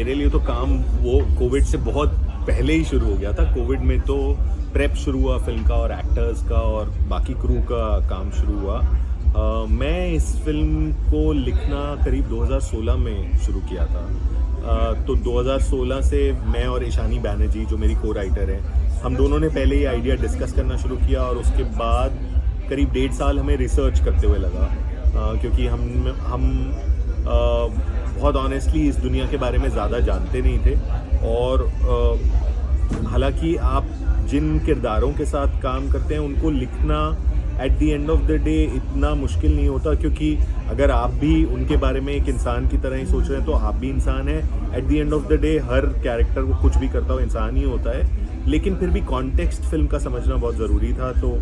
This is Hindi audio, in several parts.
मेरे लिए तो काम वो कोविड से बहुत पहले ही शुरू हो गया था। कोविड में तो प्रेप शुरू हुआ फिल्म का और एक्टर्स का और बाकी क्रू का काम शुरू हुआ। मैं इस फिल्म को लिखना करीब 2016 में शुरू किया था। तो 2016 से मैं और ईशानी बैनर्जी जो मेरी को राइटर है, हम दोनों ने पहले ये आइडिया डिस्कस करना शुरू किया और उसके बाद करीब 1.5 साल हमें रिसर्च करते हुए लगा, क्योंकि हम बहुत ऑनेस्टली इस दुनिया के बारे में ज़्यादा जानते नहीं थे। और हालांकि आप जिन किरदारों के साथ काम करते हैं उनको लिखना at the end of the day इतना मुश्किल नहीं होता, क्योंकि अगर आप भी उनके बारे में एक इंसान की तरह ही सोच रहे हैं तो आप भी इंसान हैं। At the end of the day her character वो कुछ भी करता हो इंसान ही होता है, लेकिन फिर भी कॉन्टेक्स्ट फिल्म का समझना बहुत ज़रूरी था। तो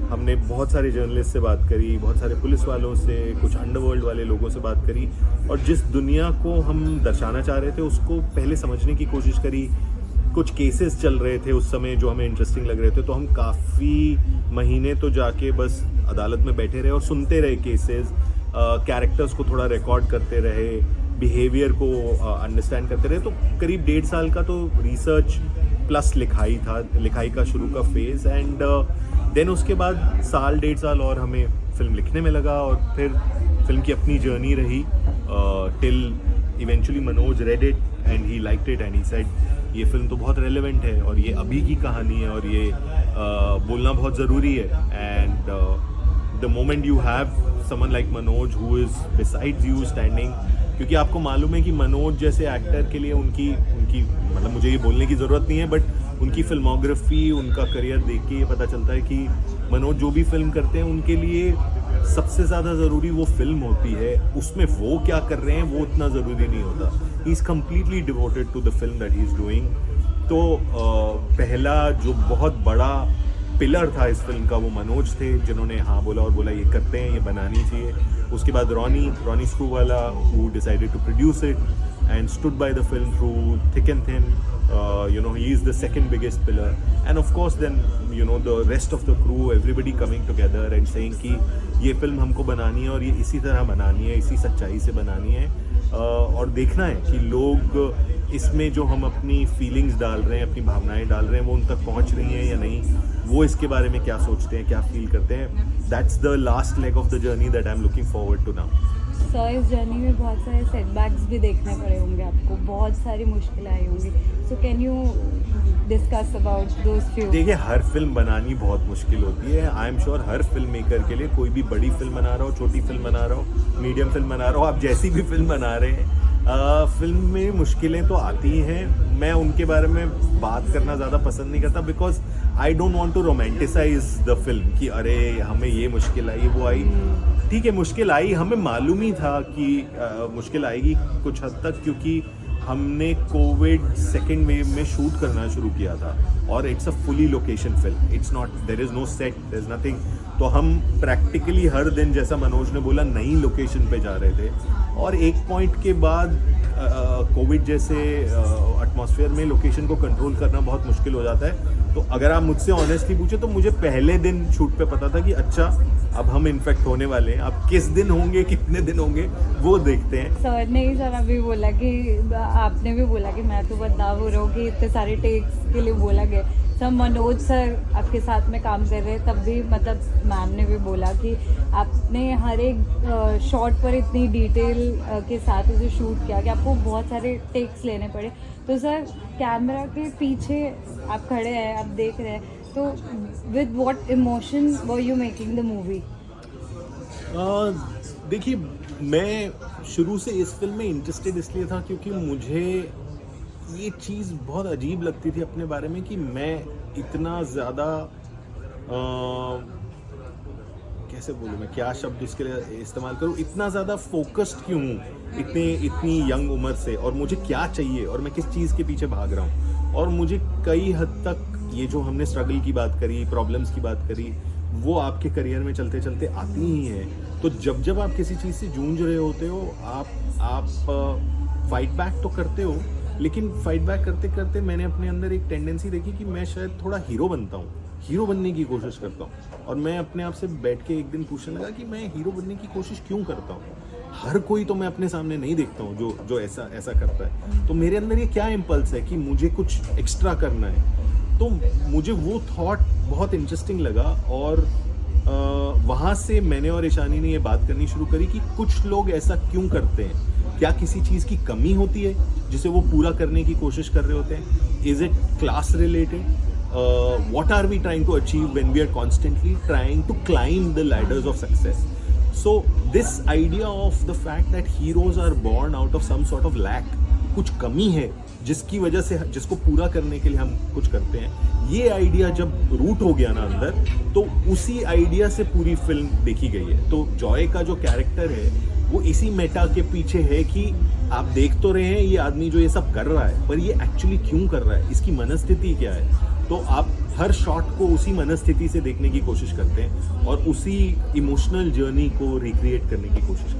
हमने बहुत सारे जर्नलिस्ट से बात करी, बहुत सारे पुलिस वालों से, कुछ अंडरवर्ल्ड वाले लोगों से बात करी और जिस दुनिया को हम दर्शाना चाह रहे थे उसको पहले समझने की कोशिश करी। कुछ केसेस चल रहे थे उस समय जो हमें इंटरेस्टिंग लग रहे थे, तो हम काफ़ी महीने तो जाके बस अदालत में बैठे रहे और सुनते रहे केसेस, कैरेक्टर्स को थोड़ा रिकॉर्ड करते रहे, बिहेवियर को अंडरस्टैंड करते रहे। तो करीब 1.5 साल का तो रिसर्च प्लस लिखाई का शुरू का फेज़। एंड देन उसके बाद 1.5 साल और हमें फिल्म लिखने में लगा और फिर फिल्म की अपनी जर्नी रही till eventually Manoj read it and he liked it and he said ये फिल्म तो बहुत रेलेवेंट है और ये अभी की कहानी है और ये बोलना बहुत ज़रूरी है। And the moment you have someone like Manoj who is besides you standing, क्योंकि आपको मालूम है कि मनोज जैसे एक्टर के लिए उनकी मतलब मुझे ये बोलने की ज़रूरत नहीं है, बट उनकी फिल्मोग्राफी, उनका करियर देख के ये पता चलता है कि मनोज जो भी फिल्म करते हैं उनके लिए सबसे ज़्यादा ज़रूरी वो फिल्म होती है, उसमें वो क्या कर रहे हैं वो उतना ज़रूरी नहीं होता। He is completely devoted to the film that he is doing. तो पहला जो बहुत बड़ा पिलर था इस फिल्म का वो मनोज थे, जिन्होंने हाँ बोला और बोला ये करते हैं, ये बनानी चाहिए। उसके बाद Ronnie Screwvala who decided to produce it and stood by the film through thick and thin. He is the second biggest pillar, and of course then the rest of the crew, everybody coming together and saying कि ये फिल्म हमको बनानी है और ये इसी तरह बनानी है, इसी सच्चाई से बनानी है, और देखना है कि लोग इसमें जो हम अपनी फीलिंग्स डाल रहे हैं, अपनी भावनाएं डाल रहे हैं, वो उन तक पहुंच रही हैं या नहीं, वो इसके बारे में क्या सोचते हैं, क्या फील करते हैं। That's the last leg of the journey that I am looking forward to now. So इस जर्नी में बहुत सारे सेटबैक्स भी देखने पड़े होंगे आपको, बहुत सारी मुश्किलें आई होंगी। So can you discuss about those few? देखिए, हर फिल्म बनानी बहुत मुश्किल होती है। I am sure her film maker के लिए, कोई भी बड़ी फिल्म बना रहा हो, छोटी फिल्म बना रहा हो, मीडियम फिल्म बना रहा हो, आप जैसी भी फिल्म बना रहे हैं, फिल्म में मुश्किलें तो आती हैं। मैं उनके बारे में बात करना ज़्यादा पसंद नहीं करता, because I don't want to romanticise the film कि अरे हमें ये मुश्किल आई, वो आई। ठीक है, मुश्किल आई, हमें मालूम ही था कि मुश्किल आएगी कुछ हद तक, क्योंकि हमने कोविड सेकेंड वेव में शूट करना शुरू किया था और it's a fully location film, it's not, there is no set, there is nothing. तो हम प्रैक्टिकली हर दिन, जैसा मनोज ने बोला, नई लोकेशन पे जा रहे थे और एक पॉइंट के बाद कोविड जैसे एटमॉस्फेयर में लोकेशन को कंट्रोल करना बहुत मुश्किल हो जाता है। तो अगर आप मुझसे ऑनेस्टली पूछे तो मुझे पहले दिन शूट पे पता था कि अच्छा अब हम इन्फेक्ट होने वाले हैं, अब किस दिन होंगे, कितने दिन होंगे, वो देखते हैं। सर ने ही सर अभी बोला कि आपने भी बोला कि मैं तो बदनाम हो रहा हूँ कि इतने सारे टेक्स के लिए बोला गया। सर मनोज सर आपके साथ में काम कर रहे हैं, तब भी मतलब मैम ने भी बोला कि आपने हर एक शॉट पर इतनी डिटेल के साथ उसे शूट किया कि आपको बहुत सारे टेक्स लेने पड़े। तो सर कैमरा के पीछे आप खड़े हैं, आप देख रहे हैं, तो with what emotion were you making the movie? देखिए, मैं शुरू से इस फिल्म में इंटरेस्टेड इसलिए था क्योंकि मुझे ये चीज़ बहुत अजीब लगती थी अपने बारे में कि मैं इतना ज़्यादा कैसे बोलूँ, मैं क्या शब्द उसके लिए इस्तेमाल करूँ, इतना ज़्यादा फोकस्ड क्यों हूँ इतनी यंग उम्र से, और मुझे क्या चाहिए और मैं किस चीज़ के पीछे भाग रहा हूँ। और मुझे कई हद तक ये जो हमने स्ट्रगल की बात करी, प्रॉब्लम्स की बात करी, वो आपके करियर में चलते चलते आती ही हैं। तो जब आप किसी चीज़ से जूझ रहे होते हो, आप फाइट बैक तो करते हो, लेकिन फाइट बैक करते करते मैंने अपने अंदर एक टेंडेंसी देखी कि मैं शायद थोड़ा हीरो बनता हूँ, हीरो बनने की कोशिश करता हूँ। और मैं अपने आप से बैठ के एक दिन पूछने लगा कि मैं हीरो बनने की कोशिश क्यों करता हूँ। हर कोई तो मैं अपने सामने नहीं देखता हूँ जो जो ऐसा ऐसा करता है। तो मेरे अंदर ये क्या इम्पल्स है कि मुझे कुछ एक्स्ट्रा करना है। तो मुझे वो थॉट बहुत इंटरेस्टिंग लगा और वहाँ से मैंने और ईशानी ने ये बात करनी शुरू करी कि कुछ लोग ऐसा क्यों करते हैं। क्या किसी चीज़ की कमी होती है जिसे वो पूरा करने की कोशिश कर रहे होते हैं? Is it class related? what are we trying to achieve when we are constantly trying to climb the ladders of success? So this idea of the fact that heroes are born out of some sort of lack, कुछ कमी है जिसकी वजह से जिसको पूरा करने के लिए हम कुछ करते हैं, ये आइडिया जब रूट हो गया ना अंदर, तो उसी आइडिया से पूरी फिल्म देखी गई है। तो जॉय का जो कैरेक्टर है वो इसी मेटा के पीछे है कि आप देख तो रहे हैं ये आदमी जो ये सब कर रहा है, पर ये एक्चुअली क्यों कर रहा है, इसकी मनस्थिति क्या है। तो आप हर शॉट को उसी मनस्थिति से देखने की कोशिश करते हैं और उसी इमोशनल जर्नी को रिक्रिएट करने की कोशिश करते हैं।